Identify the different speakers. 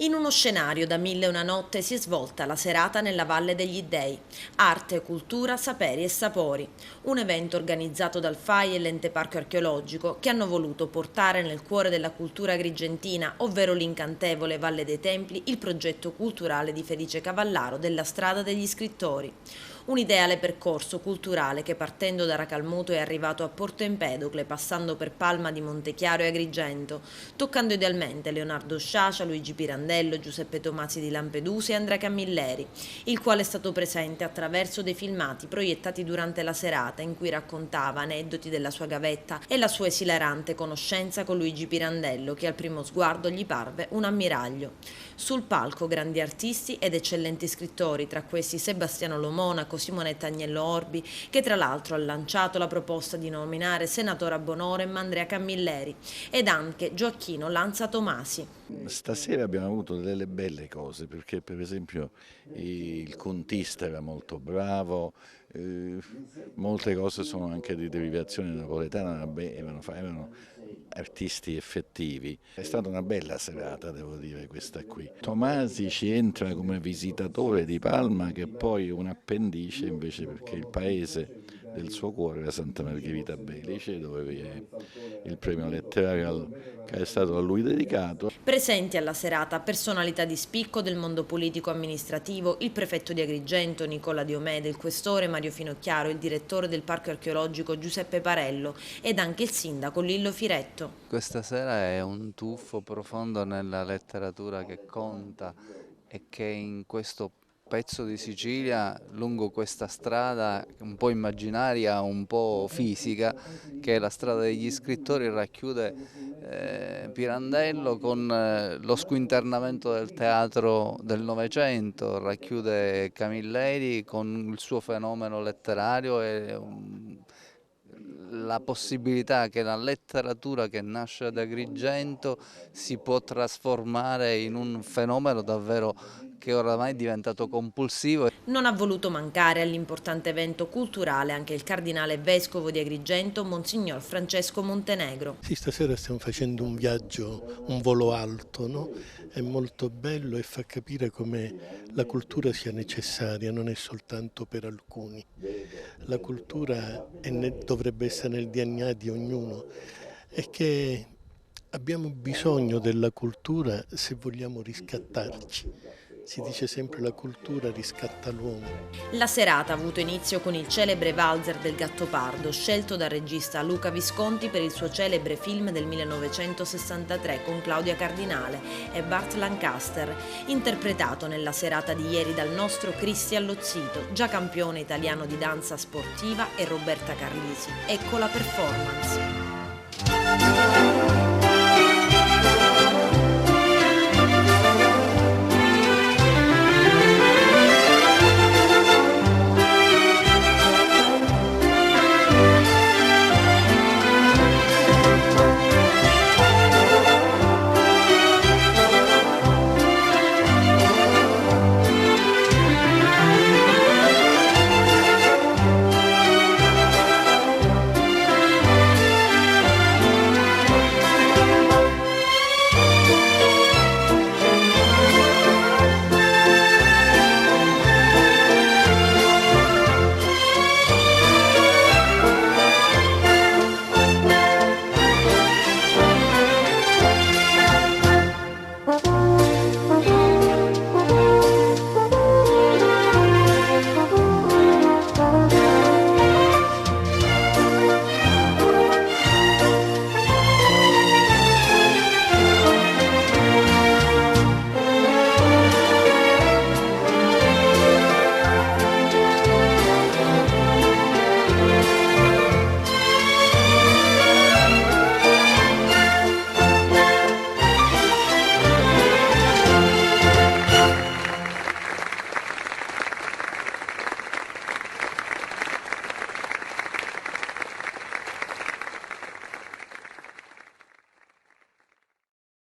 Speaker 1: In uno scenario da 1001 notte si è svolta la serata nella Valle degli Dei. Arte, cultura, saperi e sapori. Un evento organizzato dal FAI e l'Ente Parco Archeologico che hanno voluto portare nel cuore della cultura agrigentina, ovvero l'incantevole Valle dei Templi, il progetto culturale di Felice Cavallaro della Strada degli Scrittori. Un ideale percorso culturale che partendo da Racalmuto è arrivato a Porto Empedocle, passando per Palma di Montechiaro e Agrigento, toccando idealmente Leonardo Sciascia, Luigi Pirandello, Giuseppe Tomasi di Lampedusa e Andrea Camilleri, il quale è stato presente attraverso dei filmati proiettati durante la serata in cui raccontava aneddoti della sua gavetta e la sua esilarante conoscenza con Luigi Pirandello, che al primo sguardo gli parve un ammiraglio. Sul palco grandi artisti ed eccellenti scrittori, tra questi Sebastiano Lo Monaco, Simonetta Agnello Orbi, che tra l'altro ha lanciato la proposta di nominare senatore ab honorem Andrea Camilleri, ed anche Gioacchino Lanza Tomasi.
Speaker 2: Stasera abbiamo avuto delle belle cose, perché per esempio il contista era molto bravo, molte cose sono anche di derivazione napoletana, erano artisti effettivi. È stata una bella serata, devo dire, questa qui. Tomasi ci entra come visitatore di Palma, che poi è un appendice invece, perché il paese del suo cuore è Santa Margherita Belice, dove vi è il premio letterario che è stato a lui dedicato.
Speaker 1: Presenti alla serata personalità di spicco del mondo politico-amministrativo, il prefetto di Agrigento Nicola Diomede, il questore Mario Finocchiaro, il direttore del parco archeologico Giuseppe Parello ed anche il sindaco Lillo Firetto.
Speaker 3: Questa sera è un tuffo profondo nella letteratura che conta e che in questo pezzo di Sicilia, lungo questa strada un po' immaginaria, un po' fisica, che è la strada degli scrittori, racchiude Pirandello con lo squinternamento del teatro del Novecento, racchiude Camilleri con il suo fenomeno letterario e la possibilità che la letteratura che nasce ad Agrigento si può trasformare in un fenomeno davvero che oramai è diventato compulsivo.
Speaker 1: Non ha voluto mancare all'importante evento culturale anche il cardinale vescovo di Agrigento, Monsignor Francesco Montenegro.
Speaker 4: Sì, stasera stiamo facendo un viaggio, un volo alto, no? È molto bello e fa capire come la cultura sia necessaria, non è soltanto per alcuni. La cultura dovrebbe essere nel DNA di ognuno e che abbiamo bisogno della cultura se vogliamo riscattarci. Si dice sempre la cultura riscatta l'uomo.
Speaker 1: La serata ha avuto inizio con il celebre valzer del Gattopardo, scelto dal regista Luca Visconti per il suo celebre film del 1963 con Claudia Cardinale e Burt Lancaster, interpretato nella serata di ieri dal nostro Cristian Lozzito, già campione italiano di danza sportiva, e Roberta Carlisi. Ecco la performance.